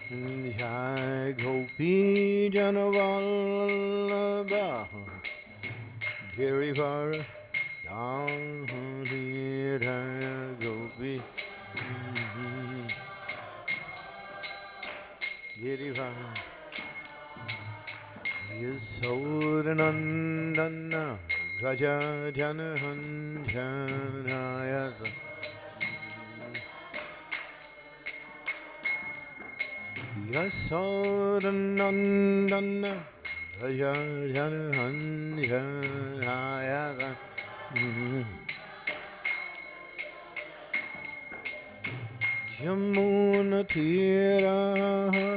Jai Gopi Janavallabha Girivara Dhamdhira Gopi Girivara Yasodanandana Raja Janahanjanaya Yasodanandana Raja Janahanjanaya Yamuna Tira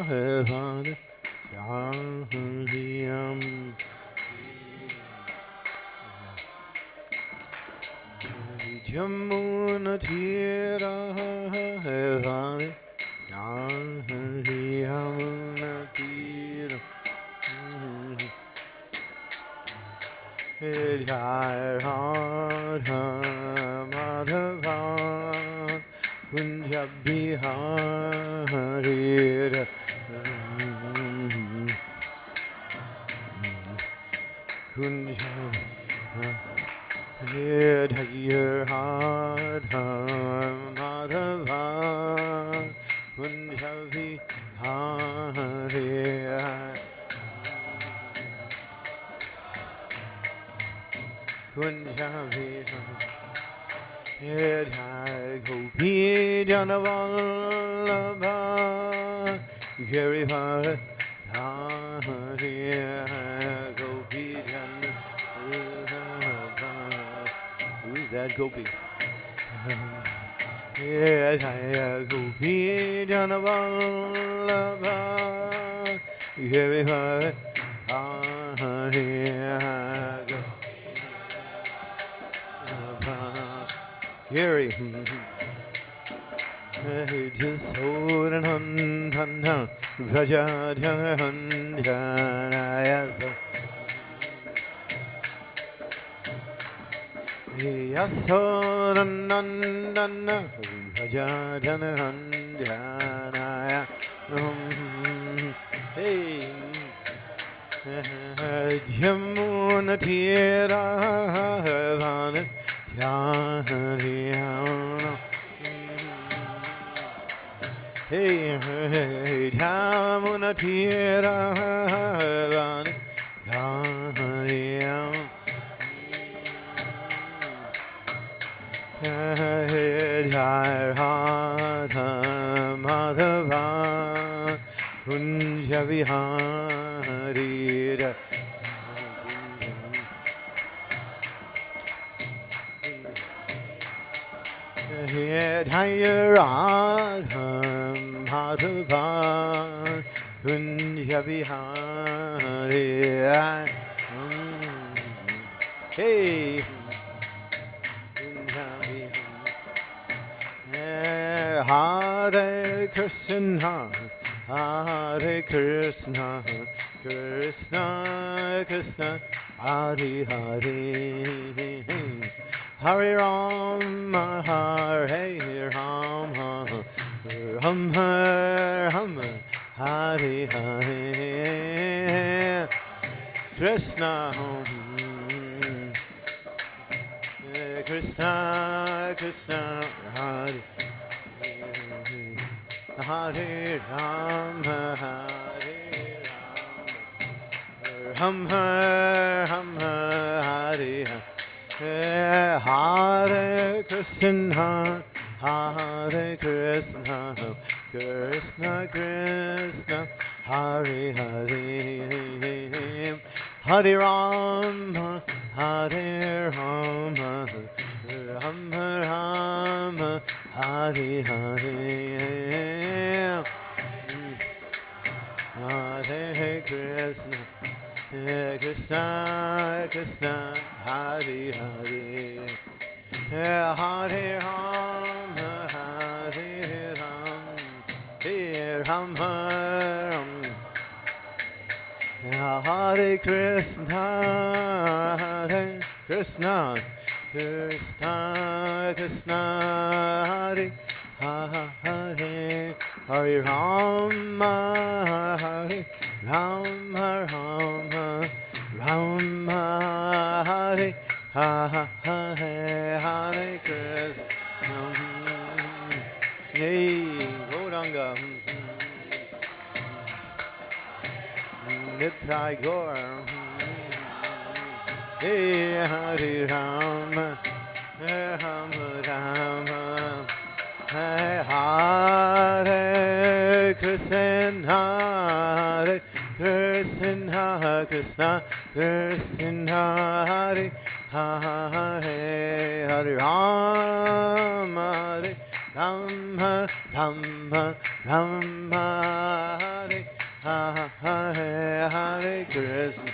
Hevana Yam Yamuna Tira Hevana Yamuna Tira Jai Radha Madhava Kunjabihari Kunjabihari Radha Madhava Kunjabihari Jai Gopi Janavallabha Girivara Gopi Janavallabha. Who's that Gopi? Jai Gopi Janavallabha Girivara Gary, just hold and hun, Raja Janaya. Yasodanandana Raja Janaya. Hey, Jamuna Tira Havana. Hey, Jamuna Tira Havana. Jai Radha Madhava Kunjabihari Jai Radha Madhava Kunjabihari. Hey, Hare Krishna, Hare Krishna, Krishna Krishna, Hare Hare, Hare Rama, Hare Rama, Rama Rama, Hare Hare, Krishna Krishna Krishna, Hare Hare Rama, Rama Rama, Hare Hare Krishna, Hare Krishna, Krishna Krishna, Hare Hare, Hare Rama, Hare Rama, Rama Rama, Hare Hare, Hare Krishna, Krishna Krishna, Hare Hare, Hare Rama, Hare Rama, Rama Rama, Hare Krishna, Hare Krishna, Krishna Krishna, Hare Hare, Hare Rama, Hare Rama, Rama, Hare Hare Krishna. Hey, Gauranga, Nitai Gaur. Hey, Hare Rama, Rama, Rama, Hare Krishna, Hare Krishna, Krishna Krishna, Hare Hare, Hare Rama, Hare Rama, Rama, Rama, Hare Hare, Hare Krishna.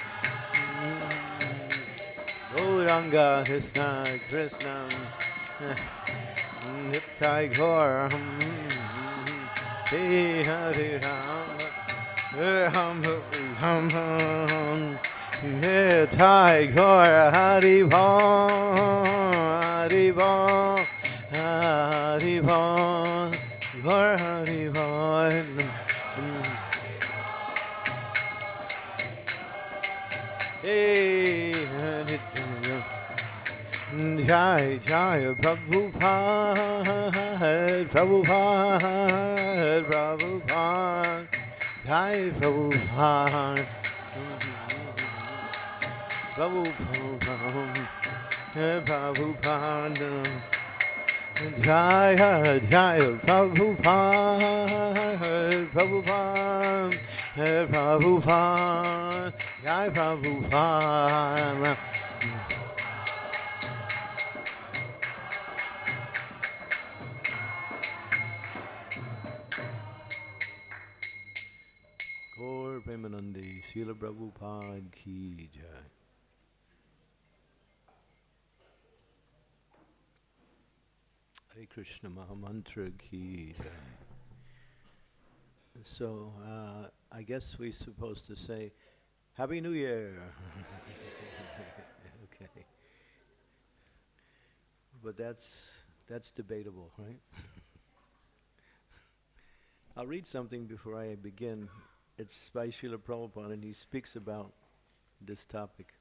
Gauranga Krishna Krishna Nitai Gaur Hey Hare Rama Rama Rama Nitai Gaur Hari Bol Hari Bol Hari Bol Gaur Hari Bol. Hey Jai Jai Prabhupada, Prabhupada, Prabhupada, Jai Prabhupada, Prabhupada, Prabhupada, Jai Jai Prabhupada, Prabhupada, Prabhupada, Jai Prabhupada. Premanandi, Srila Prabhupada ki jai. Hare Krishna Mahamantra ki jai. So, I guess we're supposed to say, Happy New Year! Okay. But that's debatable, right? I'll read something before I begin. It's by Srila Prabhupada, and he speaks about this topic.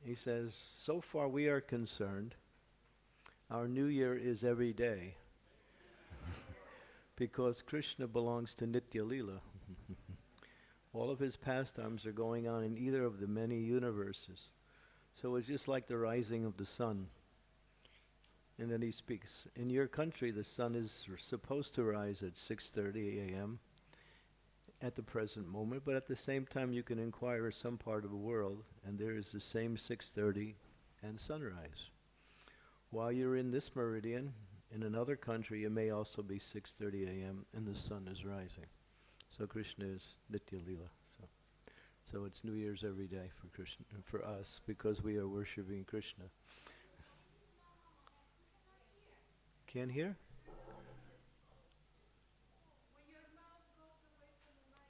He says, so far we are concerned, our New Year is every day, because Krishna belongs to Nitya Leela. All of his pastimes are going on in either of the many universes. So it's just like the rising of the sun. And then he speaks, in your country the sun is supposed to rise at 6:30 a.m. at the present moment, but at the same time you can inquire some part of the world and there is the same 6:30 and sunrise. While you're in this meridian, in another country it may also be 6:30 a.m. and the sun is rising. So Krishna is Nitya Leela. So it's New Year's every day for Krishna, for us, because we are worshipping Krishna. Can't hear?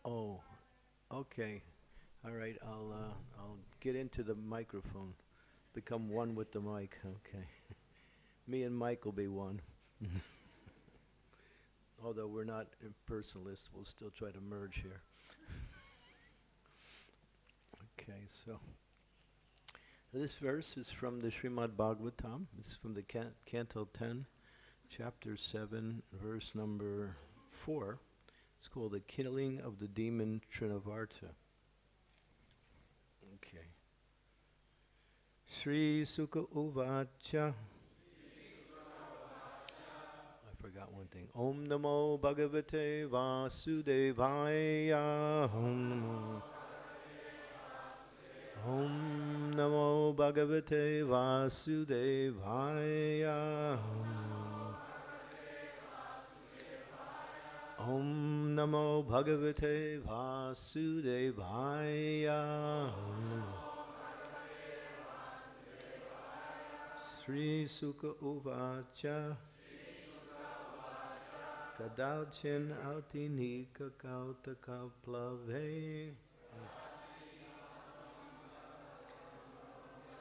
Oh, okay. All right, I'll get into the microphone, become one with the mic. Okay. Me and Mike will be one. Although we're not impersonalists, we'll still try to merge here. Okay, so this verse is from the Srimad Bhagavatam. It's from the Canto 10, Chapter 7, verse number 4. It's called The Killing of the Demon Trinavarta. Okay. Sri Sukha Uvacha. I forgot one thing. Om Namo Bhagavate Vasudevaya. Om Namo Bhagavate Vasudevaya. Om Namo Bhagavate Vasudevaya. Sri Sukha Uvacha. Kadalchin Altinika Kautaka Plave.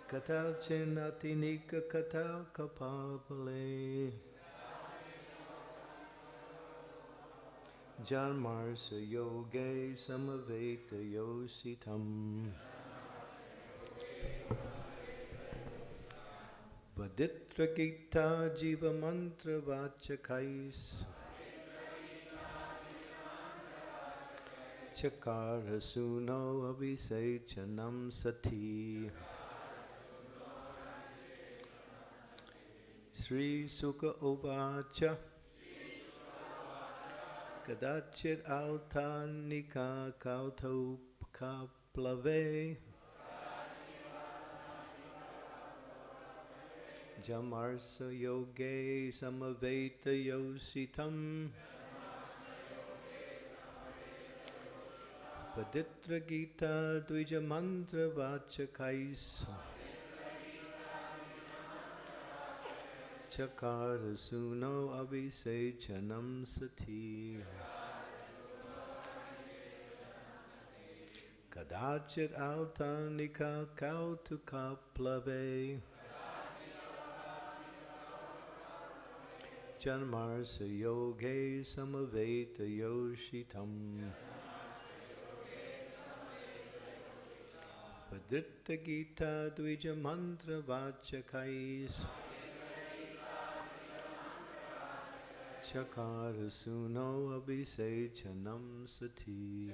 Katalchin Altinika Katal Kapapale. Janmarsa yoge samaveta yositam. Vaditra gita jiva mantra vachakais. Chakara suno abhisechanam sati. Sri Sukha Uvacha Kadachit Altanika Kautopkaplave Jamarsa Yoge Samaveta Yositam Vaditra Gita Dvija Mantra Vachakais Chakara Suno Abhisechanam Sati Kadachit Altanika Kautukaplave Janmarsa Yoge Samaveta Yoshitam Vadritta Gita Dvija Mantra Vachakais Chakara Suno Abhisechanam Sati.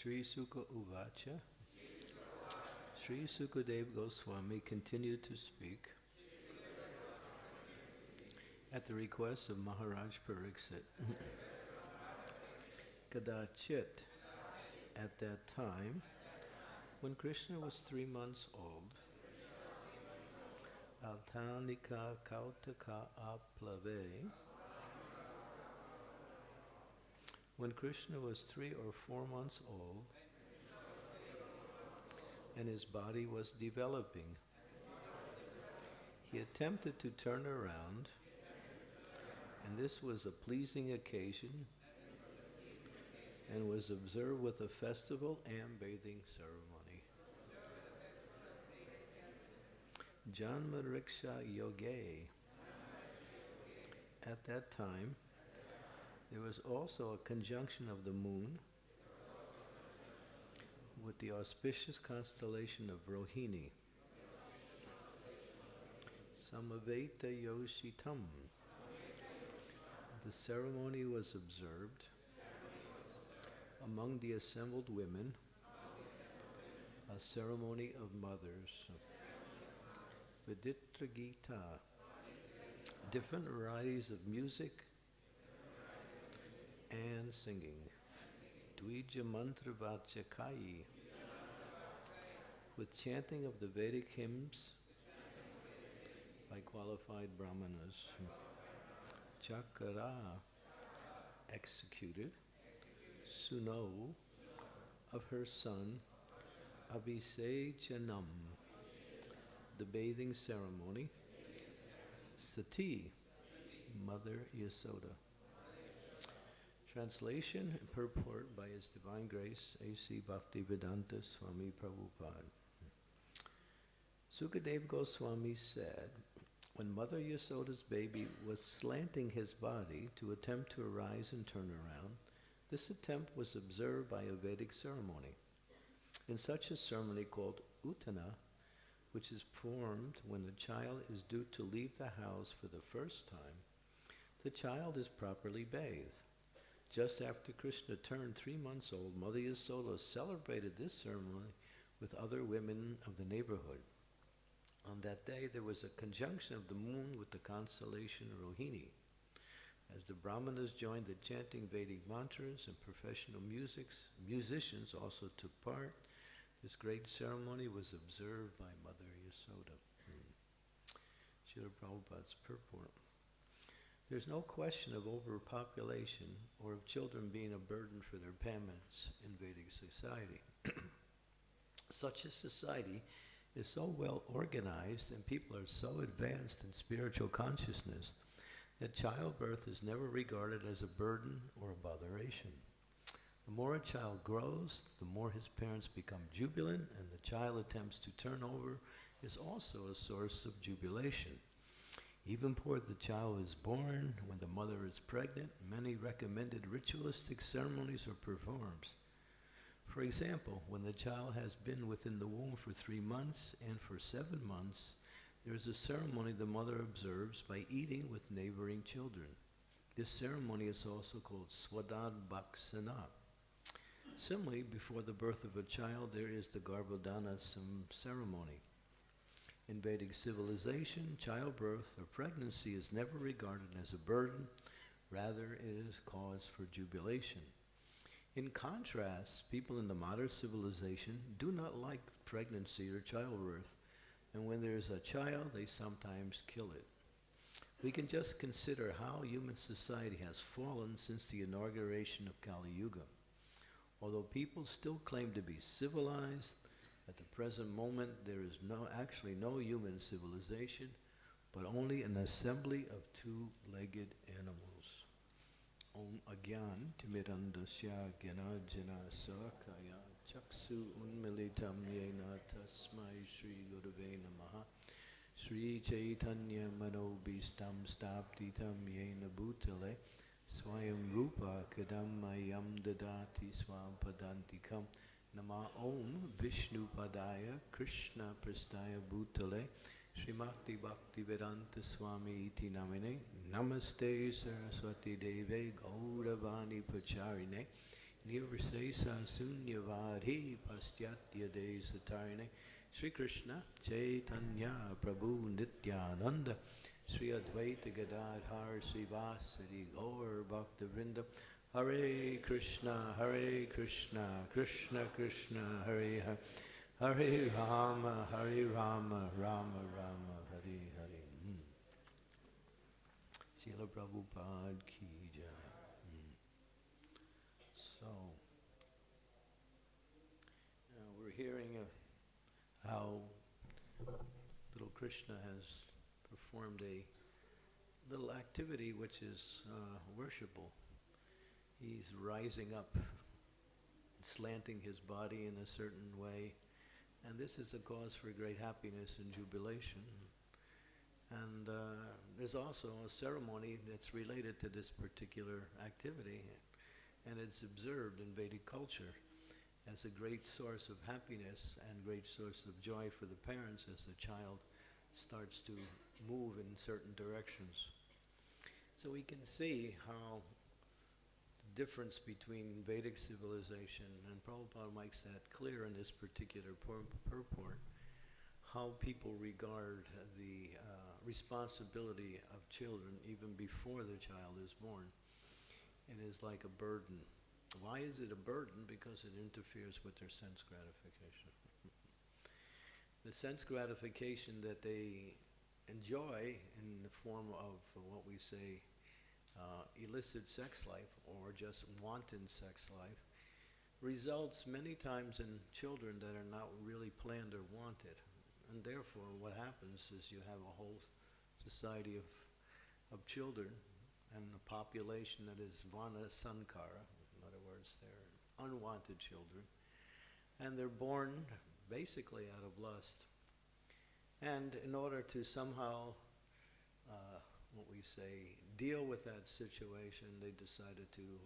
Sri Sukha Uvacha. Sri Sukadeva Goswami continued to speak at the request of Maharaj Pariksit. Kadachit, at that time, when Krishna was 3 months old, Altanika Kautaka Aplave, when Krishna was 3 or 4 months old, and his body was developing, he attempted to turn around, and this was a pleasing occasion and was observed with a festival and bathing ceremony. Janmariksha Yoge. At that time, there was also a conjunction of the moon with the auspicious constellation of Rohini. Samaveta Yoshitam. The ceremony was observed among the assembled women, a ceremony of mothers. Viditra Gita, different varieties of music and singing. Dvija Mantra Vachakayi, with chanting of the Vedic hymns by qualified brahmanas. Chakara, executed. Suno, of her son, Abhisechanam, the bathing ceremony. Sati, Mother Yasoda. Translation and purport by His Divine Grace, A.C. Bhaktivedanta Swami Prabhupada. Sukadeva Goswami said, when Mother Yasoda's baby was slanting his body to attempt to arise and turn around, this attempt was observed by a Vedic ceremony. In such a ceremony called Uttana, which is performed when a child is due to leave the house for the first time, the child is properly bathed. Just after Krishna turned 3 months old, Mother Yasoda celebrated this ceremony with other women of the neighborhood. On that day, there was a conjunction of the moon with the constellation Rohini. As the brahmanas joined the chanting Vedic mantras and professional musicians also took part, this great ceremony was observed by Mother Yasoda. Srila Prabhupada's purport. There's no question of overpopulation or of children being a burden for their parents in Vedic society. Such a society is so well organized and people are so advanced in spiritual consciousness that childbirth is never regarded as a burden or a botheration. The more a child grows, the more his parents become jubilant, and the child attempts to turn over is also a source of jubilation. Even before the child is born, when the mother is pregnant, many recommended ritualistic ceremonies are performed. For example, when the child has been within the womb for 3 months and for 7 months, there is a ceremony the mother observes by eating with neighboring children. This ceremony is also called Swadad Bhaksana. Similarly, before the birth of a child, there is the Garbhodana ceremony. In Vedic civilization, childbirth or pregnancy is never regarded as a burden, rather it is cause for jubilation. In contrast, people in the modern civilization do not like pregnancy or childbirth, and when there is a child, they sometimes kill it. We can just consider how human society has fallen since the inauguration of Kali Yuga. Although people still claim to be civilized, at the present moment there is actually no human civilization, but only an assembly of two-legged animals. Om Agyan Timirandasya Gyanajana Salakaya Chaksu Unmilitam Yena Tasmai Shri Gurave Namaha Shri Chaitanya Manobhistam Staptitam Yena Bhutale Swayam Rupa Kadamayam Dadati Swam Padantikam Nama Om Vishnu Padaya Krishna Prastaya Bhutale Srimati Bhaktivedanta Swami Iti Namine Namaste Saraswati Deve Gauravani Pacharine Nirvisesa Sunyavadhi Pastyatya Desatarine Sri Krishna Chaitanya Prabhu Nityananda Sri Advaita Gadadhar Srivasadi Gaur Bhaktivinoda Hare Krishna Krishna Krishna Hare Hare Hare Rama Rama Rama Hare Hare. Srila Prabhupada Ki Jai. So, we're hearing how little Krishna has performed a little activity which is worshipable. He's rising up, slanting his body in a certain way, and this is a cause for great happiness and jubilation. And there's also a ceremony that's related to this particular activity, and it's observed in Vedic culture as a great source of happiness and great source of joy for the parents as the child starts to move in certain directions. So we can see how the difference between Vedic civilization, and Prabhupada makes that clear in this particular purport, how people regard the responsibility of children even before the child is born. It is like a burden. Why is it a burden? Because it interferes with their sense gratification. The sense gratification that they enjoy in the form of what we say illicit sex life or just wanton sex life results many times in children that are not really planned or wanted. And therefore what happens is you have a whole society of children and a population that is vana sankara. In other words, they're unwanted children. And they're born basically out of lust. And in order to somehow, what we say, deal with that situation, they decided to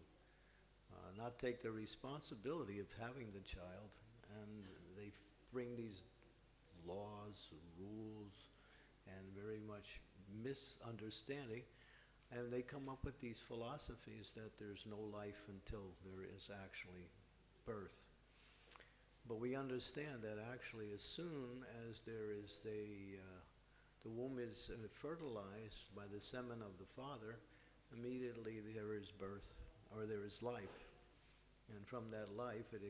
not take the responsibility of having the child, and they bring these laws, rules, and very much misunderstanding, and they come up with these philosophies that there's no life until there is actually birth. But we understand that actually as soon as there is the womb is fertilized by the semen of the father, immediately there is birth, or there is life. And from that life, it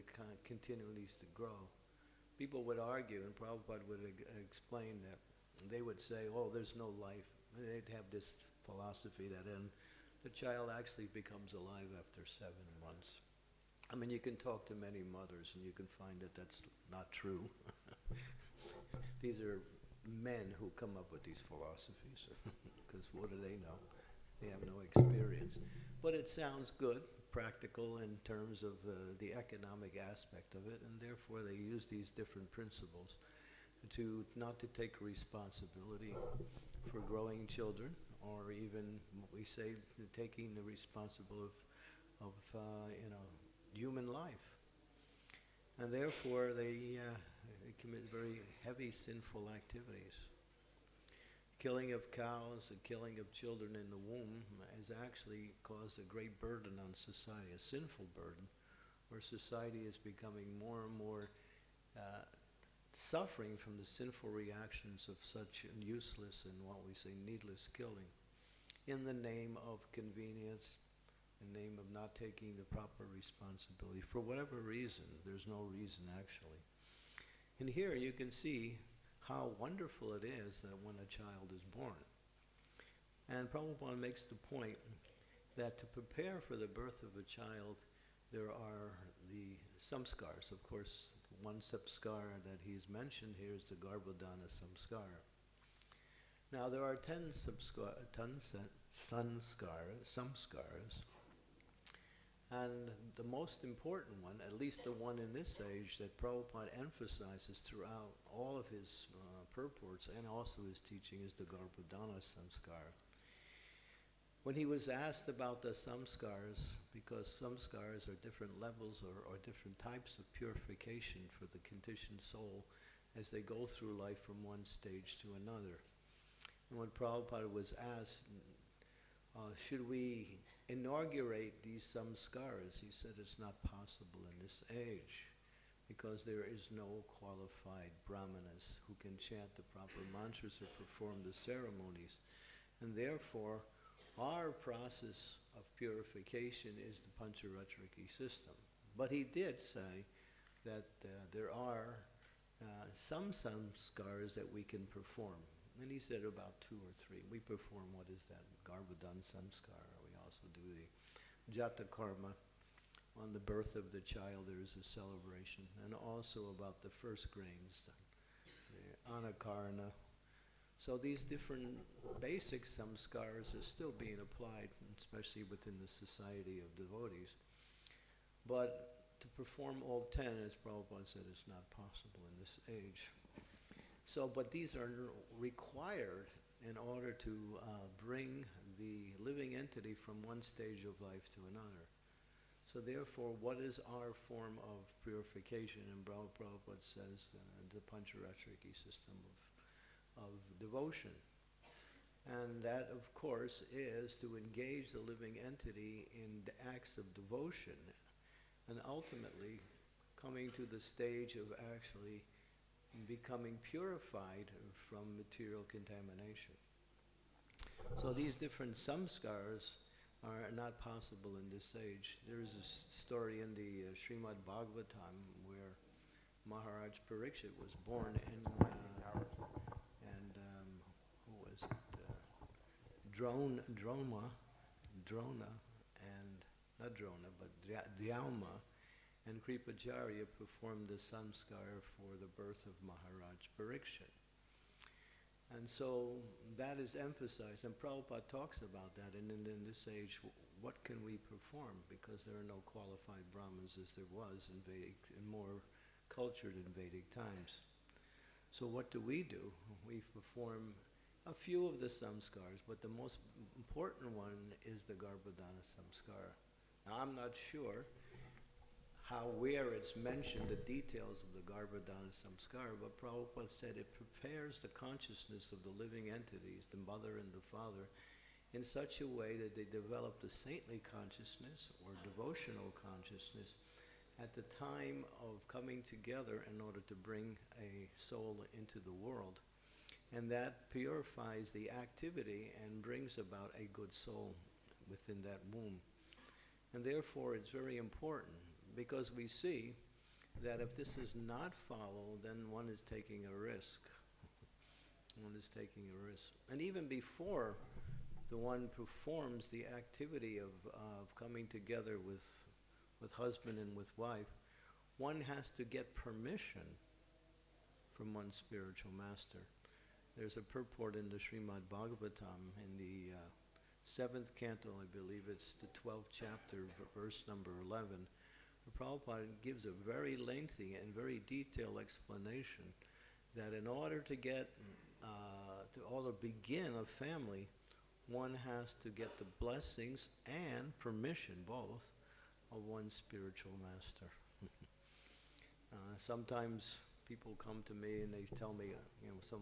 continues to grow. People would argue, and Prabhupada would explain that they would say, oh, there's no life. And they'd have this philosophy that the child actually becomes alive after 7 months. I mean, you can talk to many mothers and you can find that that's not true. These are men who come up with these philosophies, because what do they know? They have no experience. But it sounds good, practical in terms of the economic aspect of it, and therefore they use these different principles to not to take responsibility for growing children, or even what we say, taking the responsibility of human life. And therefore they commit very heavy sinful activities. Killing of cows, the killing of children in the womb has actually caused a great burden on society, a sinful burden, where society is becoming more and more suffering from the sinful reactions of such useless and what we say needless killing, in the name of convenience, in the name of not taking the proper responsibility. For whatever reason, there's no reason actually. And here you can see how wonderful it is that when a child is born. And Prabhupada makes the point that to prepare for the birth of a child, there are the samskars. Of course, one samskar that he's mentioned here is the Garbhodana samskar. Now there are 10 samskars, and the most important one, at least the one in this age that Prabhupada emphasizes throughout all of his purports and also his teaching, is the Garbhodana samskar. When he was asked about the samskars, because samskars are different levels or different types of purification for the conditioned soul as they go through life from one stage to another. And when Prabhupada was asked, should we inaugurate these samskaras? He said it's not possible in this age because there is no qualified brahmanas who can chant the proper mantras or perform the ceremonies. And therefore, our process of purification is the Pancharatriki system. But he did say that there are some samskaras that we can perform. And he said about 2 or 3. We perform, what is that, Garbhodan samskara. We also do the Jata karma. On the birth of the child there is a celebration. And also about the first grains, the anakarna. So these different basic samskaras are still being applied, especially within the society of devotees. But to perform all 10, as Prabhupada said, is not possible in this age. So, but these are required in order to bring the living entity from one stage of life to another. So therefore, what is our form of purification? And Prabhupada says the Pancharatriki system of devotion. And that, of course, is to engage the living entity in the acts of devotion and ultimately coming to the stage of actually becoming purified from material contamination. So these different samskaras are not possible in this age. There is a story in the Srimad Bhagavatam where Maharaj Parikshit was born in who was it? Drona, and not Drona, but Dhyalma and Kripacharya performed the samskar for the birth of Maharaj Parikshit. And so that is emphasized, and Prabhupada talks about that, and in this age, what can we perform? Because there are no qualified Brahmins as there was in Vedic, in more cultured in Vedic times. So what do? We perform a few of the samskars, but the most important one is the Garbhodana samskara. Now I'm not sure where it's mentioned, the details of the Garbhodana samskara, but Prabhupada said it prepares the consciousness of the living entities, the mother and the father, in such a way that they develop the saintly consciousness or devotional consciousness at the time of coming together in order to bring a soul into the world. And that purifies the activity and brings about a good soul within that womb. And therefore it's very important, because we see that if this is not followed, then one is taking a risk. One is taking a risk. And even before the one performs the activity of coming together with husband and with wife, one has to get permission from one's spiritual master. There's a purport in the Srimad Bhagavatam in the 7th canto, I believe it's the 12th chapter, verse number 11. Prabhupada gives a very lengthy and very detailed explanation that in order to get to begin a family, one has to get the blessings and permission, both, of one's spiritual master. Sometimes people come to me and they tell me, some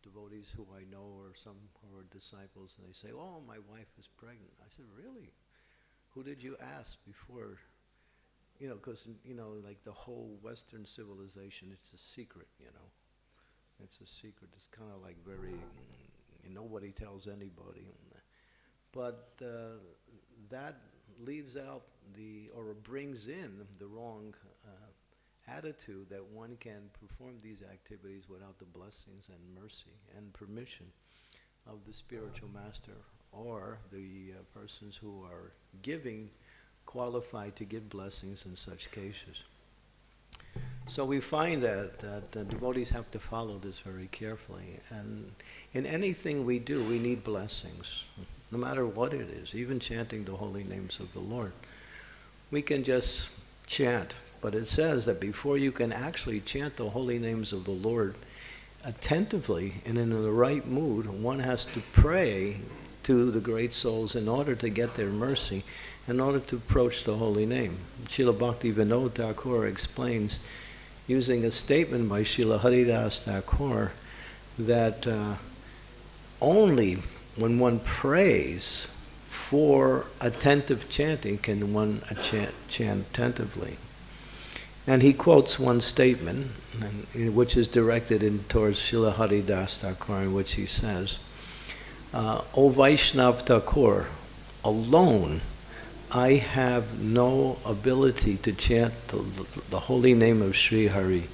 devotees who I know or some who are disciples, and they say, "Oh, my wife is pregnant." I said, "Really? Who did you ask before?" Because, like the whole Western civilization, it's a secret, It's a secret. It's kind of like nobody tells anybody. But that leaves out or brings in the wrong attitude that one can perform these activities without the blessings and mercy and permission of the spiritual master or the persons who are qualified to give blessings in such cases. So we find that the devotees have to follow this very carefully. And in anything we do, we need blessings, no matter what it is, even chanting the holy names of the Lord. We can just chant, but it says that before you can actually chant the holy names of the Lord attentively and in the right mood, one has to pray to the great souls in order to get their mercy, in order to approach the holy name. Srila Bhakti Vinod Thakur explains, using a statement by Srila Haridas Thakur, that only when one prays for attentive chanting, can one chant attentively? And he quotes one statement, which is directed towards Srila Haridas Thakur, in which he says, O Vaishnav Thakur, alone I have no ability to chant the holy name of Sri Hari.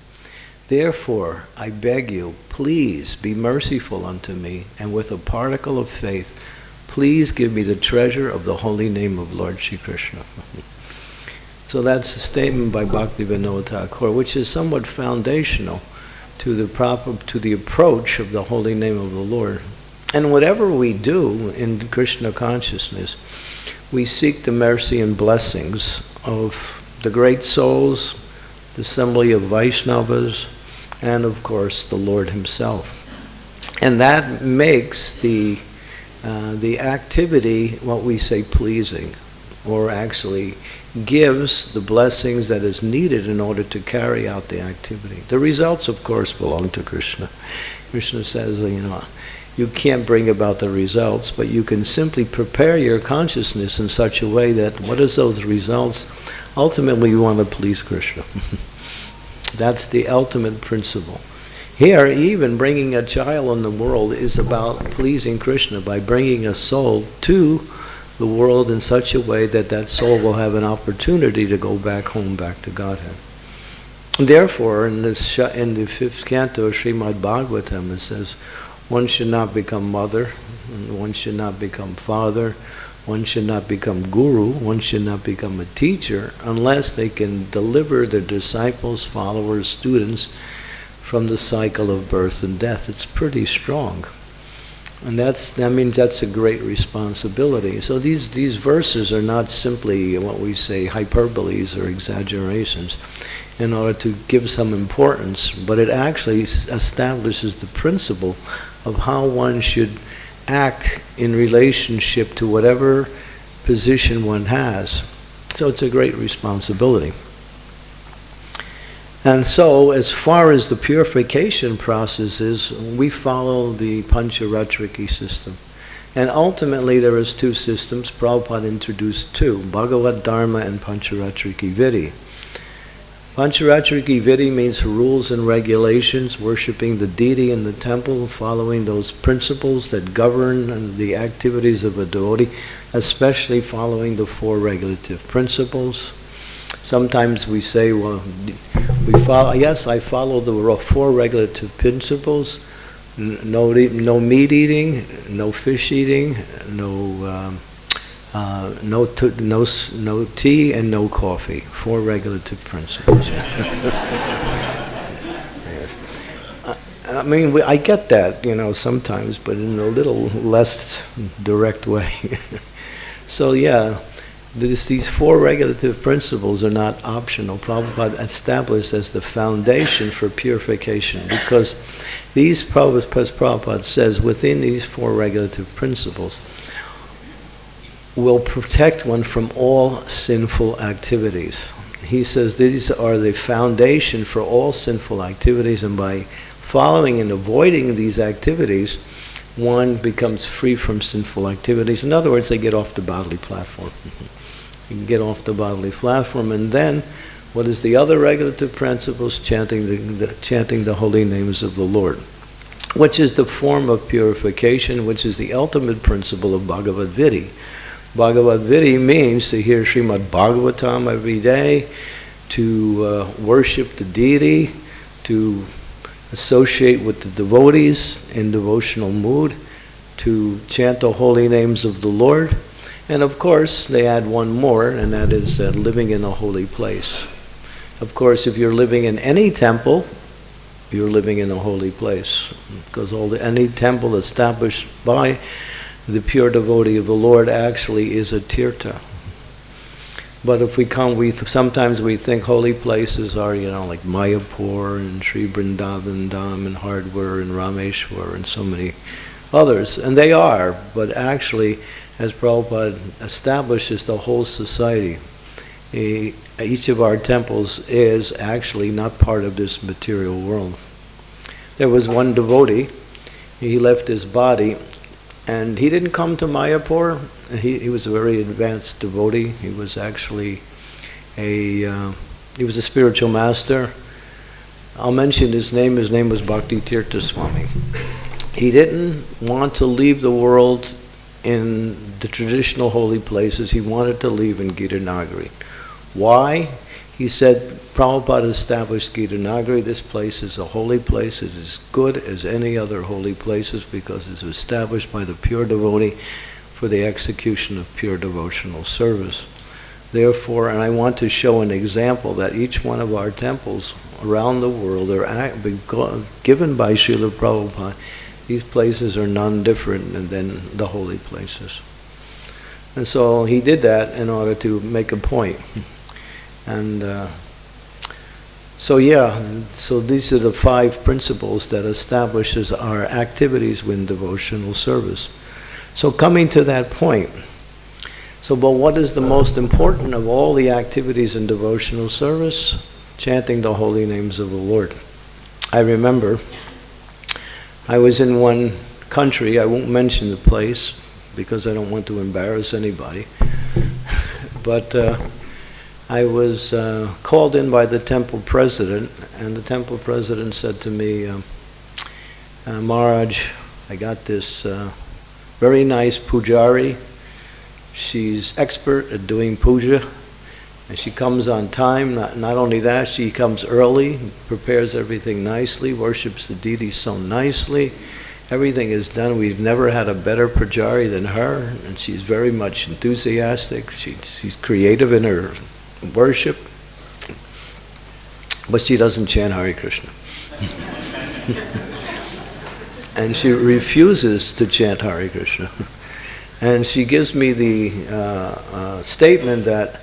Therefore, I beg you, please be merciful unto me, and with a particle of faith, please give me the treasure of the holy name of Lord Shri Krishna. So that's a statement by Bhaktivinoda Thakur, which is somewhat foundational to the approach of the holy name of the Lord. And whatever we do in Krishna consciousness, we seek the mercy and blessings of the great souls, the assembly of Vaishnavas, and of course the Lord himself. And that makes the activity, what we say, pleasing, or actually gives the blessings that is needed in order to carry out the activity. The results, of course, belong to Krishna. Krishna says, you can't bring about the results, but you can simply prepare your consciousness in such a way that what is those results? Ultimately, you want to please Krishna. That's the ultimate principle. Here, even bringing a child in the world is about pleasing Krishna by bringing a soul to the world in such a way that that soul will have an opportunity to go back home, back to Godhead. And therefore, in the 5th canto of Srimad Bhagavatam, it says, one should not become mother, one should not become father, one should not become guru, one should not become a teacher unless they can deliver their disciples, followers, students from the cycle of birth and death. It's pretty strong. And that means that's a great responsibility. So these verses are not simply what we say hyperboles or exaggerations in order to give some importance, but it actually establishes the principle of how one should act in relationship to whatever position one has. So it's a great responsibility. And so, as far as the purification process is, we follow the Pancharatriki system. And ultimately, there is two systems. Prabhupada introduced two, Bhagavad Dharma and Pancharatriki Vidhi. Pancharatriki Vidhi means rules and regulations, worshipping the deity in the temple, following those principles that govern the activities of a devotee, especially following the 4 regulative principles. Sometimes we say, well, yes, I follow the 4 regulative principles: no meat eating, no fish eating, no tea, and no coffee. 4 regulative principles. I mean, I get that, sometimes, but in a little less direct way. So yeah. These 4 regulative principles are not optional. Prabhupada established as the foundation for purification, because these, as Prabhupada says, within these 4 regulative principles will protect one from all sinful activities. He says these are the foundation for all sinful activities, and by following and avoiding these activities, one becomes free from sinful activities. In other words, they get off the bodily platform. You can get off the bodily platform, and then, what is the other regulative principles? Chanting the holy names of the Lord, which is the form of purification, which is the ultimate principle of Bhagavad Vidhi. Bhagavad Vidhi means to hear Srimad Bhagavatam every day, to worship the deity, to associate with the devotees in devotional mood, to chant the holy names of the Lord. And of course, they add one more, and that is living in a holy place. Of course, if you're living in any temple, you're living in a holy place, because any temple established by the pure devotee of the Lord actually is a tirtha. But if sometimes we think holy places are, like Mayapur and Sri Vrindavan Dham and Hardwar and Rameshwar and so many others, and they are, but actually, as Prabhupada establishes the whole society, each of our temples is actually not part of this material world. There was one devotee, he left his body And he didn't come to Mayapur. He was a very advanced devotee. He was actually he was a spiritual master. I'll mention his name. His name was Bhakti Tirtha Swami. He didn't want to leave the world in the traditional holy places. He wanted to live in Gitanagari. Why? He said, Prabhupada established Gitanagari. This place is a holy place. It is good as any other holy places because it's established by the pure devotee for the execution of pure devotional service. Therefore, and I want to show an example that each one of our temples around the world are given by Srila Prabhupada. These places are none different than the holy places. And so he did that in order to make a point. And so these are the 5 principles that establishes our activities with devotional service. So coming to that point, but what is the most important of all the activities in devotional service? Chanting the holy names of the Lord. I remember I was in one country, I won't mention the place because I don't want to embarrass anybody, but I was called in by the temple president, and the temple president said to me, Maharaj, I got this very nice pujari. She's expert at doing puja, and she comes on time. Not only that, she comes early, prepares everything nicely, worships the deity so nicely. Everything is done. We've never had a better pujari than her, and she's very much enthusiastic. She's creative in her worship, but she doesn't chant Hare Krishna. And she refuses to chant Hare Krishna. And she gives me the statement that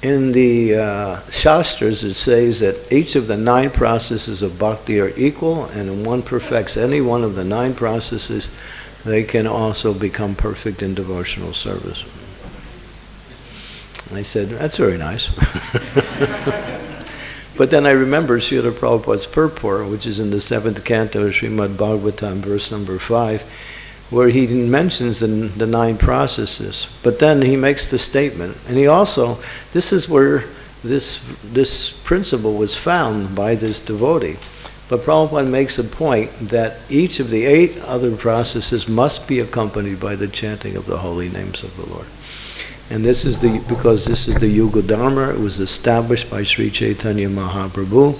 in the Shastras it says that each of the 9 processes of bhakti are equal, and when one perfects any one of the 9 processes, they can also become perfect in devotional service. And I said, that's very nice. But then I remember Srila Prabhupada's purport, which is in the 7th canto of Srimad Bhagavatam, verse number 5, where he mentions the 9 processes. But then he makes the statement, and he also, this is where this principle was found by this devotee. But Prabhupada makes a point that each of the 8 other processes must be accompanied by the chanting of the holy names of the Lord. And this is because this is the Yuga Dharma. It was established by Sri Chaitanya Mahaprabhu,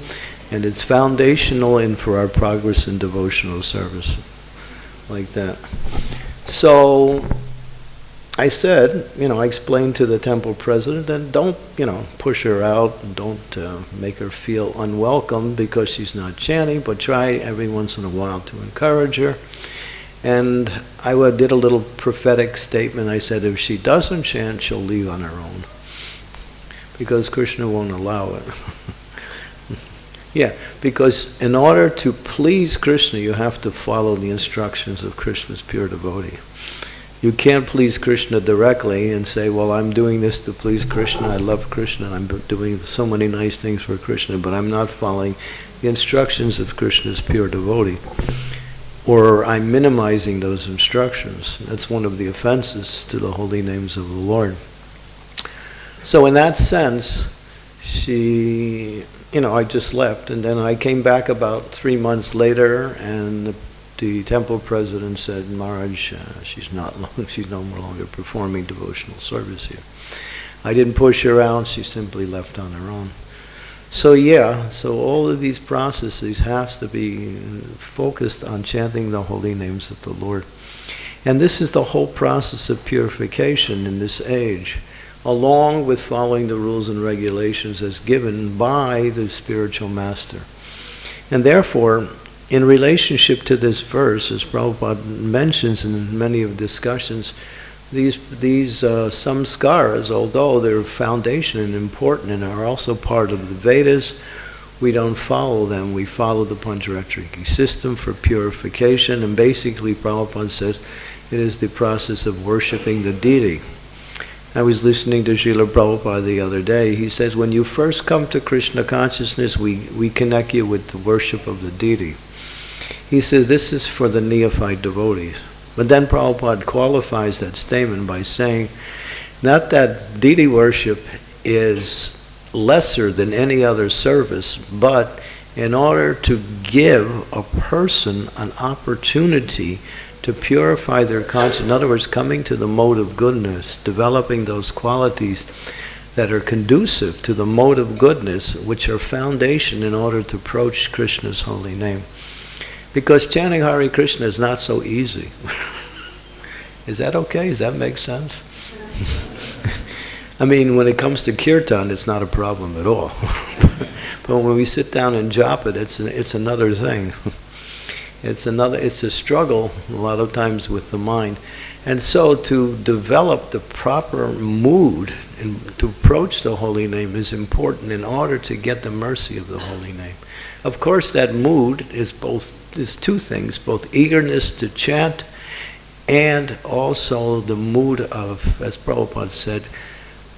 and it's foundational for our progress in devotional service. Like that. So I said, I explained to the temple president, and don't, push her out, and don't make her feel unwelcome because she's not chanting, but try every once in a while to encourage her. And I did a little prophetic statement. I said, if she doesn't chant, she'll leave on her own, because Krishna won't allow it. Yeah, because in order to please Krishna, you have to follow the instructions of Krishna's pure devotee. You can't please Krishna directly and say, well, I'm doing this to please Krishna, I love Krishna, and I'm doing so many nice things for Krishna, but I'm not following the instructions of Krishna's pure devotee. Or I'm minimizing those instructions. That's one of the offenses to the holy names of the Lord. So in that sense, I just left, and then I came back about 3 months later, and the temple president said, Maharaj, she's no longer performing devotional service here. I didn't push her out, she simply left on her own. So all of these processes have to be focused on chanting the holy names of the Lord. And this is the whole process of purification in this age, along with following the rules and regulations as given by the spiritual master. And therefore, in relationship to this verse, as Prabhupada mentions in many of the discussions, these samskaras, although they're foundation and important and are also part of the Vedas, we don't follow them. We follow the Pancharatriki system for purification, and basically Prabhupada says it is the process of worshipping the deity. I was listening to Srila Prabhupada the other day. He says, when you first come to Krishna consciousness, we connect you with the worship of the deity. He says this is for the neophyte devotees. But then Prabhupada qualifies that statement by saying, not that deity worship is lesser than any other service, but in order to give a person an opportunity to purify their conscience, in other words, coming to the mode of goodness, developing those qualities that are conducive to the mode of goodness, which are foundation in order to approach Krishna's holy name. Because chanting Hare Krishna is not so easy. Is that okay? Does that make sense? I mean, when it comes to kirtan, it's not a problem at all. But when we sit down and jop it, it's another thing. It's a struggle a lot of times with the mind. And so to develop the proper mood and to approach the holy name is important in order to get the mercy of the holy name. Of course, that mood is two things, both eagerness to chant and also the mood of, as Prabhupada said,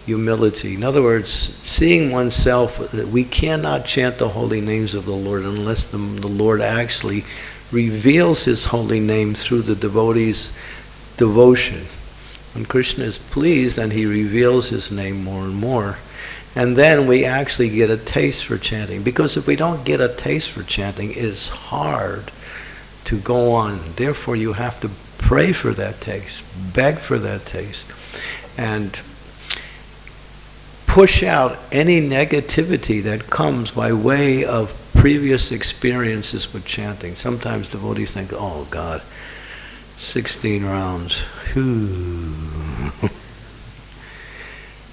humility. In other words, seeing oneself that we cannot chant the holy names of the Lord unless the Lord actually reveals his holy name through the devotee's devotion. When Krishna is pleased, then he reveals his name more and more. And then we actually get a taste for chanting. Because if we don't get a taste for chanting, it's hard to go on. Therefore, you have to pray for that taste, beg for that taste, and push out any negativity that comes by way of previous experiences with chanting. Sometimes devotees think, oh God, 16 rounds. Whew.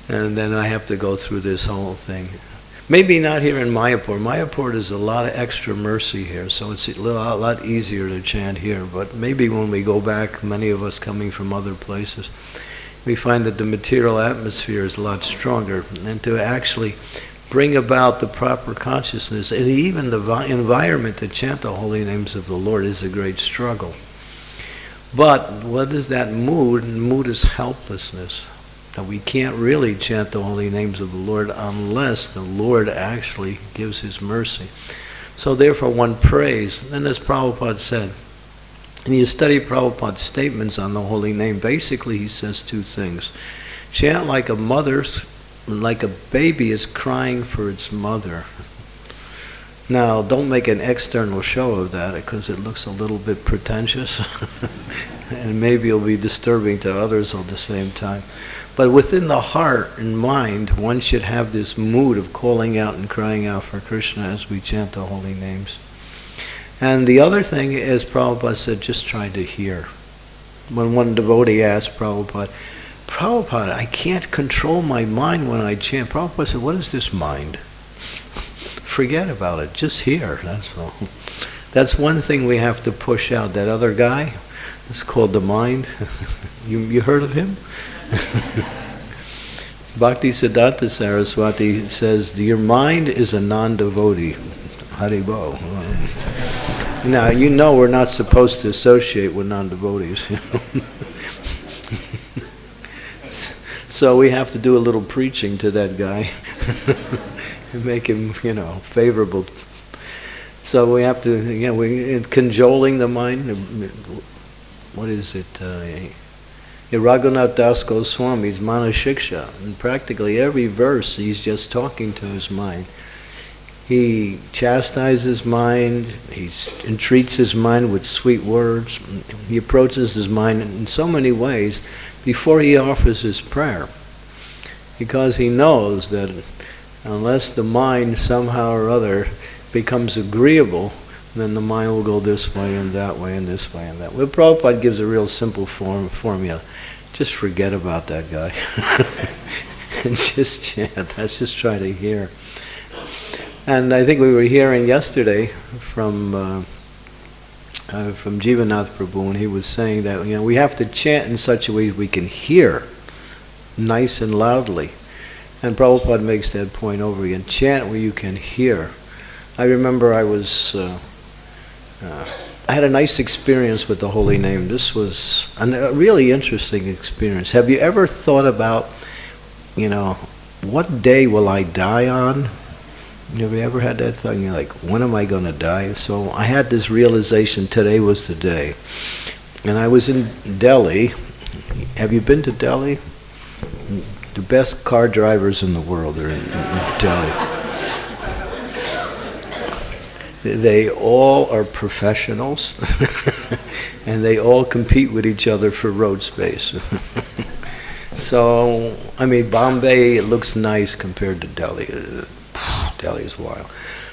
And then I have to go through this whole thing. Maybe not here in Mayapur. Mayapur, there's a lot of extra mercy here, so it's a lot easier to chant here. But maybe when we go back, many of us coming from other places, we find that the material atmosphere is a lot stronger. And to actually bring about the proper consciousness and even the environment to chant the holy names of the Lord is a great struggle. But what is that mood? And mood is helplessness. That we can't really chant the holy names of the Lord unless the Lord actually gives his mercy. So therefore one prays. And as Prabhupada said, and you study Prabhupada's statements on the holy name, basically he says two things. Chant like a baby is crying for its mother. Now, don't make an external show of that because it looks a little bit pretentious and maybe it'll be disturbing to others at the same time. But within the heart and mind, one should have this mood of calling out and crying out for Krishna as we chant the holy names. And the other thing, as Prabhupada said, just try to hear. When one devotee asked Prabhupada, I can't control my mind when I chant. Prabhupada said, what is this mind? Forget about it. Just hear. That's all. That's one thing we have to push out. That other guy, it's called the mind. You heard of him? Bhakti Siddhanta Saraswati says, your mind is a non-devotee. Haribo. Now, you know we're not supposed to associate with non-devotees. So we have to do a little preaching to that guy and make him, favorable. So we have to, we cajoling the mind. What is it? Raghunath Das Goswami's Manashiksha. And practically every verse he's just talking to his mind. He chastises his mind, he entreats his mind with sweet words, he approaches his mind in so many ways before he offers his prayer. Because he knows that unless the mind somehow or other becomes agreeable, then the mind will go this way and that way and this way and that way. Well, Prabhupada gives a real simple formula. Just forget about that guy. And just chant. Let's just try to hear. And I think we were hearing yesterday from Jivanath Prabhu, and he was saying that we have to chant in such a way we can hear nice and loudly. And Prabhupada makes that point over again. Chant where you can hear. I remember I had a nice experience with the holy name. This was a really interesting experience. Have you ever thought about, what day will I die on? Have you ever had that thought? You're like, when am I going to die? So I had this realization, today was the day. And I was in Delhi. Have you been to Delhi? The best car drivers in the world are in Delhi. They all are professionals, and they all compete with each other for road space. So, I mean, Bombay, it looks nice compared to Delhi. Delhi is wild.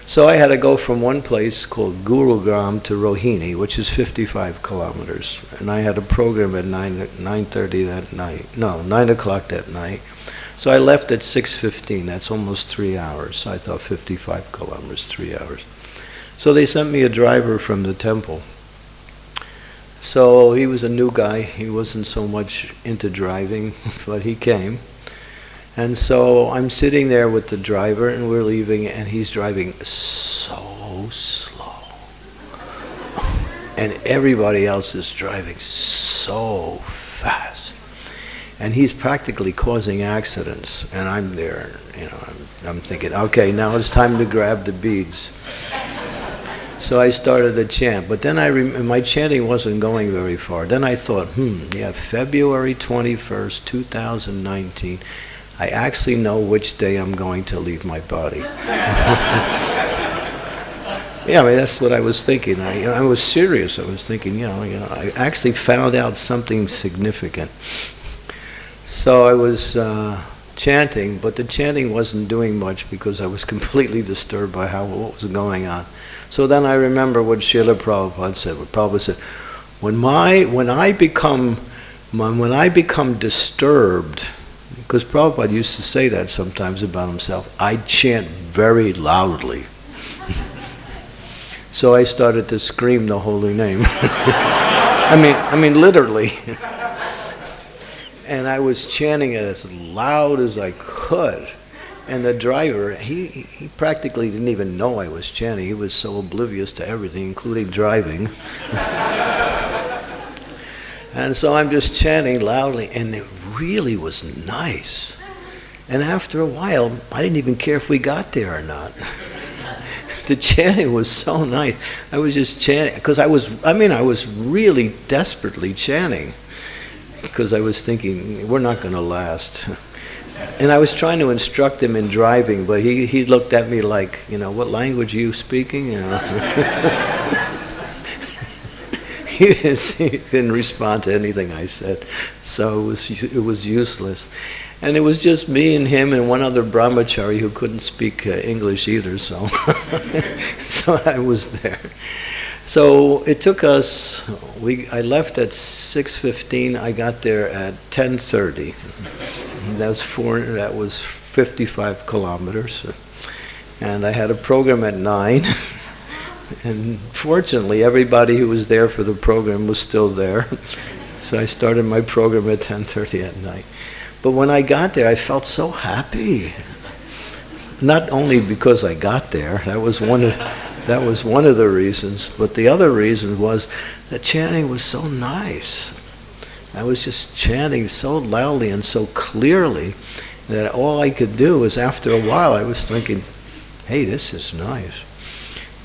So I had to go from one place called Gurugram to Rohini, which is 55 kilometers. And I had a program at 9:30 that night. No, 9 o'clock that night. So I left at 6:15. That's almost 3 hours. So I thought 55 kilometers, 3 hours. So they sent me a driver from the temple. So he was a new guy. He wasn't so much into driving, but he came. And so I'm sitting there with the driver, and we're leaving, and he's driving so slow. And everybody else is driving so fast. And he's practically causing accidents. And I'm there, you know, I'm thinking, okay, now it's time to grab the beads. So I started the chant, but then my chanting wasn't going very far. Then I thought, yeah, February 21st, 2019, I actually know which day I'm going to leave my body. Yeah, I mean, that's what I was thinking. I was serious. I was thinking, you know, I actually found out something significant. So I was chanting, but the chanting wasn't doing much because I was completely disturbed by what was going on. So then I remember what Srila Prabhupada said. What Prabhupada said, when I become disturbed, because Prabhupada used to say that sometimes about himself, I chant very loudly. So I started to scream the holy name. I mean literally. And I was chanting it as loud as I could. And the driver, he practically didn't even know I was chanting. He was so oblivious to everything, including driving. And so I'm just chanting loudly, and it really was nice. And after a while, I didn't even care if we got there or not. The chanting was so nice. I was just chanting, because I was really desperately chanting, because I was thinking, we're not going to last. And I was trying to instruct him in driving, but he looked at me like, you know, what language are you speaking? You know? He didn't respond to anything I said, so it was useless. And it was just me and him and one other brahmachari who couldn't speak English either, so so I was there. So it took us, I left at 6:15, I got there at 10:30. That was 55 kilometers. And I had a program at 9. And fortunately, everybody who was there for the program was still there. So I started my program at 10:30 at night. But when I got there, I felt so happy. Not only because I got there, that was one of the reasons, but the other reason was that chanting was so nice. I was just chanting so loudly and so clearly that all I could do was, after a while, I was thinking, hey, this is nice.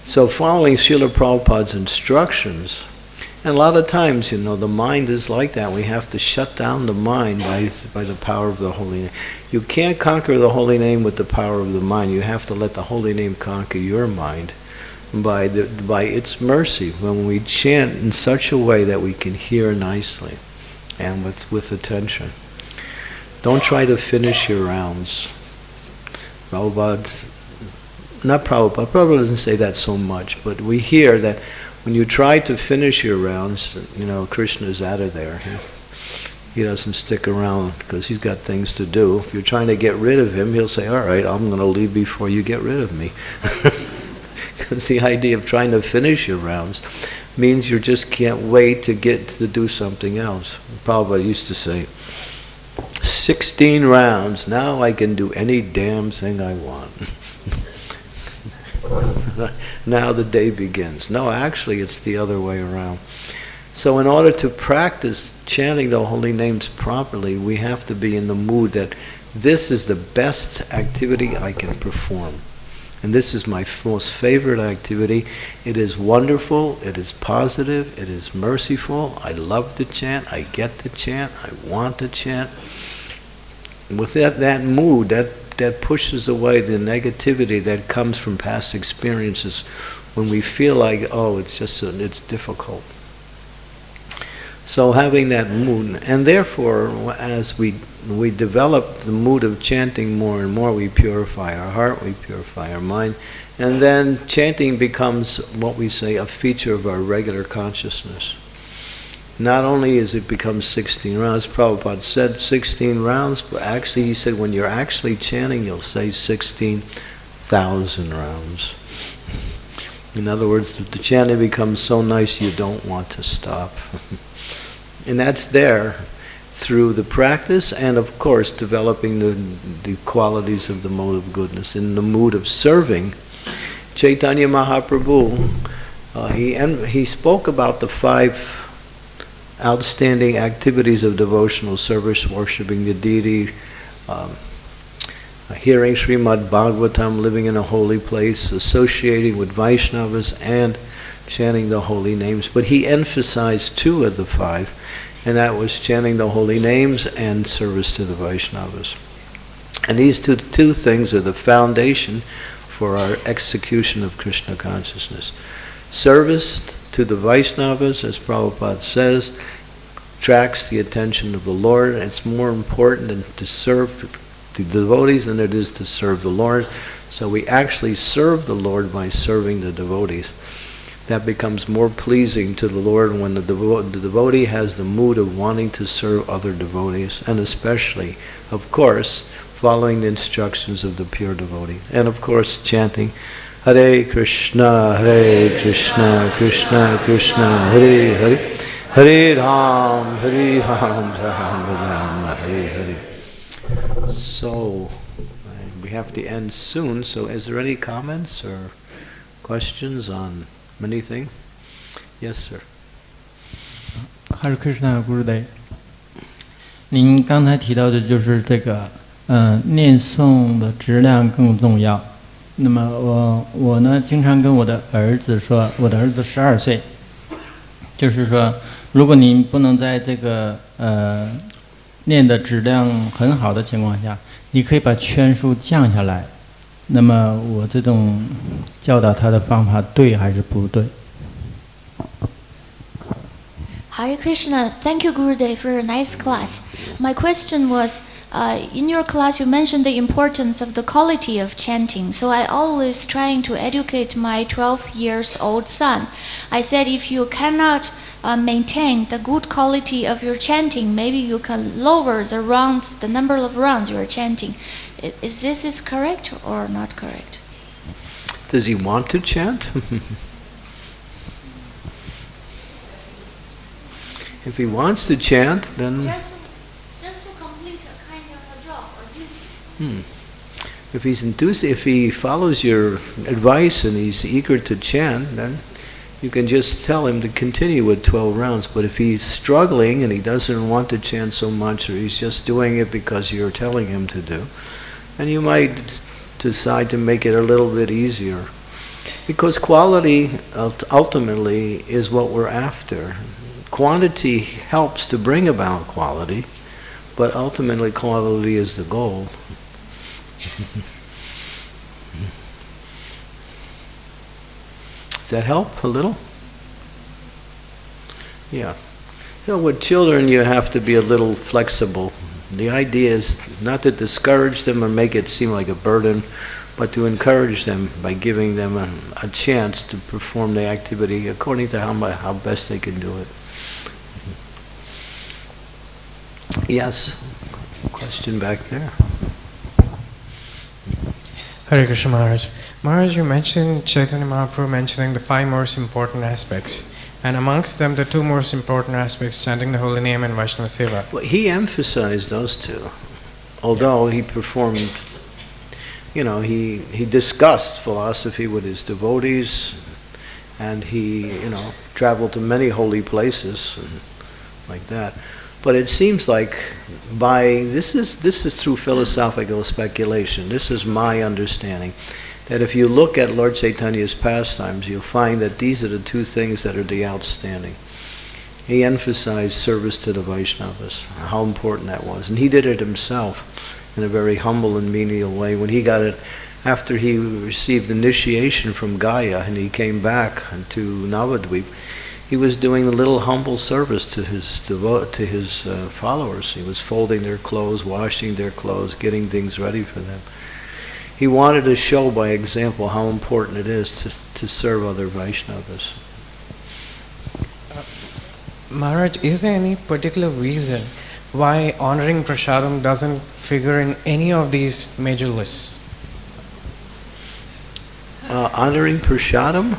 So following Srila Prabhupada's instructions, and a lot of times, you know, the mind is like that. We have to shut down the mind by the power of the holy name. You can't conquer the holy name with the power of the mind. You have to let the holy name conquer your mind by its mercy, when we chant in such a way that we can hear nicely and with attention. Don't try to finish your rounds. Prabhupada doesn't say that so much, but we hear that when you try to finish your rounds, you know, Krishna's out of there. He doesn't stick around because he's got things to do. If you're trying to get rid of him, he'll say, all right, I'm going to leave before you get rid of me. Because the idea of trying to finish your rounds means you just can't wait to get to do something else. Prabhupada used to say, 16 rounds, now I can do any damn thing I want. Now the day begins. No, actually it's the other way around. So in order to practice chanting the holy names properly, we have to be in the mood that this is the best activity I can perform. And this is my most favorite activity. It is wonderful, it is positive, it is merciful. I love to chant, I get to chant, I want to chant. With that mood, that pushes away the negativity that comes from past experiences when we feel like, oh, it's difficult. So having that mood, and therefore, as we develop the mood of chanting more and more, we purify our heart, we purify our mind, and then chanting becomes what we say a feature of our regular consciousness. Not only is it become 16 rounds, Prabhupada said 16 rounds, but actually he said when you're actually chanting, you'll say 16,000 rounds. In other words, the chanting becomes so nice you don't want to stop. And that's there through the practice and, of course, developing the qualities of the mode of goodness. In the mood of serving, Chaitanya Mahaprabhu, he spoke about the 5 outstanding activities of devotional service: worshipping the deity, hearing Srimad Bhagavatam, living in a holy place, associating with Vaishnavas, and chanting the holy names. But he emphasized 2 of the 5, and that was chanting the holy names and service to the Vaishnavas. And these two things are the foundation for our execution of Krishna consciousness. Service to the Vaishnavas, as Prabhupada says, attracts the attention of the Lord. It's more important than to serve the devotees than it is to serve the Lord. So we actually serve the Lord by serving the devotees. That becomes more pleasing to the Lord when the devotee has the mood of wanting to serve other devotees, and especially, of course, following the instructions of the pure devotee. And of course, chanting Hare Krishna, Krishna Krishna, Hare Hare, Hare Ram, Hare Ram, Ram Ram, Hare Hare. So, we have to end soon, so is there any comments or questions on anything? Yes, sir. Hare Krishna, Gurudev. 您刚才提到的就是这个，念诵的质量更重要。那么我呢，经常跟我的儿子说，我的儿子12岁，就是说，如果您不能在这个念的质量很好的情况下，你可以把圈数降下来。那么我这种教导他的方法对还是不对？ Hare Krishna, thank you Gurudev for a nice class. My question was, in your class you mentioned the importance of the quality of chanting. So I always trying to educate my 12 years old son. I said if you cannot maintain the good quality of your chanting, maybe you can lower the rounds, the number of rounds you are chanting. Is this correct or not correct? Does he want to chant? If he wants to chant, then... Just to complete a kind of a job or duty. If he's if he follows your advice and he's eager to chant, then you can just tell him to continue with 12 rounds. But if he's struggling and he doesn't want to chant so much, or he's just doing it because you're telling him to do, and you might decide to make it a little bit easier. Because quality ultimately is what we're after. Quantity helps to bring about quality, but ultimately quality is the goal. Does that help a little? Yeah. You know, with children you have to be a little flexible. The idea is not to discourage them or make it seem like a burden, but to encourage them by giving them a chance to perform the activity according to how best they can do it. Yes, question back there. Hare Krishna Maharaj. Maharaj, you mentioned Chaitanya Mahaprabhu mentioning the 5 most important aspects, and amongst them the 2 most important aspects, chanting the holy name and Vaishnava Seva. Well, he emphasized those 2, although he performed, he discussed philosophy with his devotees, and he, traveled to many holy places and like that. But it seems like this is through philosophical speculation. This is my understanding. that if you look at Lord Chaitanya's pastimes, you'll find that these are the two things that are the outstanding. He emphasized service to the Vaishnavas, how important that was. And he did it himself in a very humble and menial way. When he got it, after he received initiation from Gaya and he came back to Navadvip, he was doing a little humble service to his followers. He was folding their clothes, washing their clothes, getting things ready for them. He wanted to show by example how important it is to serve other Vaishnavas. Maharaj, is there any particular reason why honoring prasadam doesn't figure in any of these major lists? Honoring prasadam?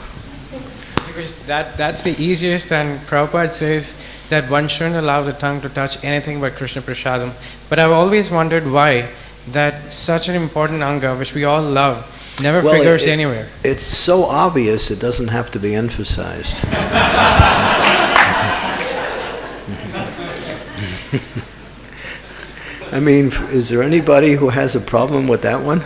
Because that's the easiest, and Prabhupada says that one shouldn't allow the tongue to touch anything but Krishna prasadam. But I've always wondered why that such an important anga, which we all love, never figures anywhere. It's so obvious it doesn't have to be emphasized. I mean, is there anybody who has a problem with that one?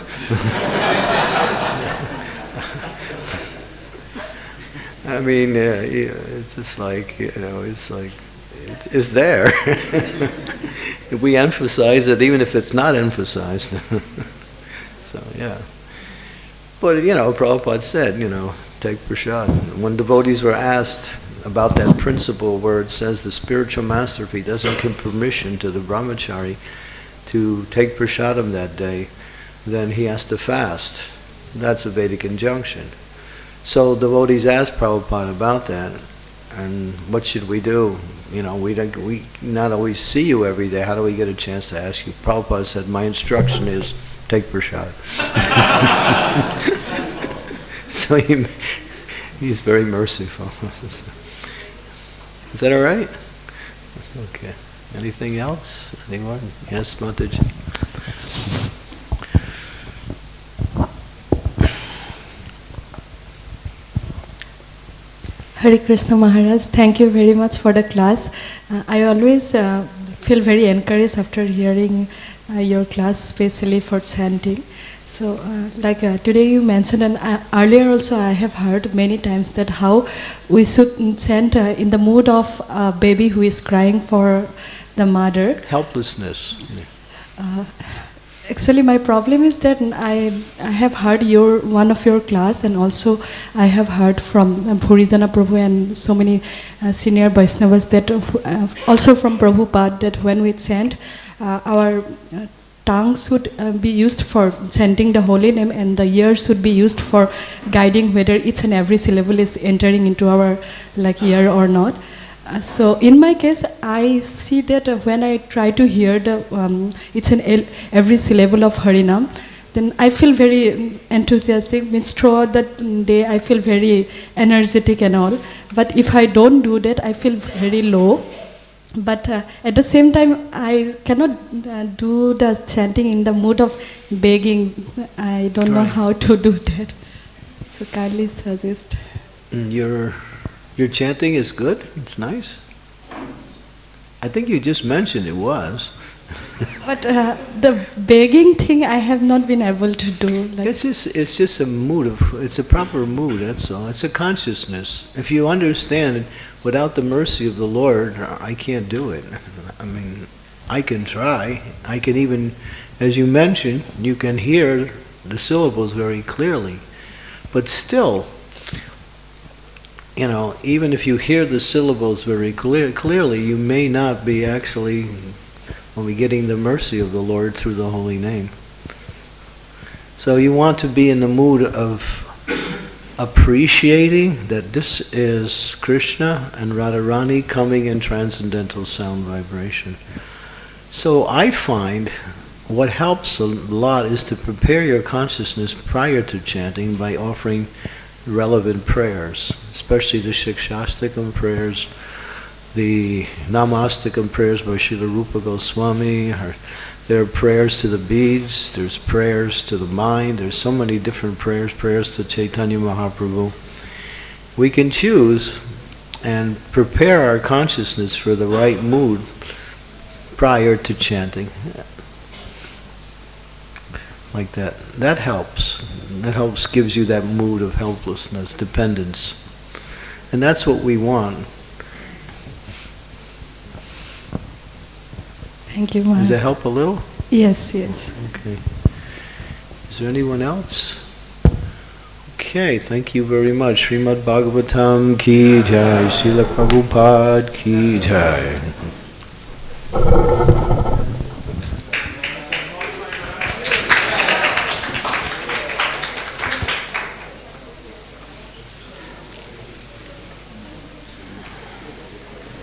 I mean, it's just like, it's there. We emphasize it even if it's not emphasized. So, yeah. But, Prabhupada said, take prasad. When devotees were asked about that principle where it says the spiritual master, if he doesn't give permission to the brahmachari to take prasadam that day, then he has to fast. That's a Vedic injunction. So devotees asked Prabhupada about that, and what should we do? We not always see you every day. How do we get a chance to ask you? Prabhupada said, my instruction is take prasad. So he's very merciful. Is that all right? Okay. Anything else? Anyone? Yes, Mataji. Hare Krishna Maharaj, thank you very much for the class. I always feel very encouraged after hearing your class, especially for chanting. So, today you mentioned, and earlier also I have heard many times that how we should chant in the mood of a baby who is crying for the mother. Helplessness. Actually, my problem is that I have heard one of your class, and also I have heard from Bhurijana Prabhu and so many senior Vaishnavas that also from Prabhupada, that when we chant, our tongue should be used for chanting the holy name, and the ear should be used for guiding whether each and every syllable is entering into our ear or not. So in my case, I see that when I try to hear each and every syllable of Harinam, then I feel very enthusiastic. Means throughout that day, I feel very energetic and all. But if I don't do that, I feel very low. But at the same time, I cannot do the chanting in the mood of begging. I don't know how to do that. So kindly suggest. Your chanting is good. It's nice. I think you just mentioned it was. But the begging thing, I have not been able to do. It's just a mood it's a proper mood. That's all. It's a consciousness. If you understand, without the mercy of the Lord, I can't do it. I mean, I can try. I can even, as you mentioned, you can hear the syllables very clearly, but still. Even if you hear the syllables very clearly, you may not be actually only getting the mercy of the Lord through the holy name. So you want to be in the mood of appreciating that this is Krishna and Radharani coming in transcendental sound vibration. So I find what helps a lot is to prepare your consciousness prior to chanting by offering relevant prayers, especially the Shikshastakam prayers, the Namastakam prayers by Srila Rupa Goswami. There are prayers to the beads, there's prayers to the mind, there's so many different prayers to Chaitanya Mahaprabhu. We can choose and prepare our consciousness for the right mood prior to chanting. like that. That helps. That helps, gives you that mood of helplessness, dependence. And that's what we want. Thank you, Maharaj. Does that help a little? Yes, yes. Okay. Is there anyone else? Okay, thank you very much. Srimad Bhagavatam ki jai, Srila Prabhupada ki jai.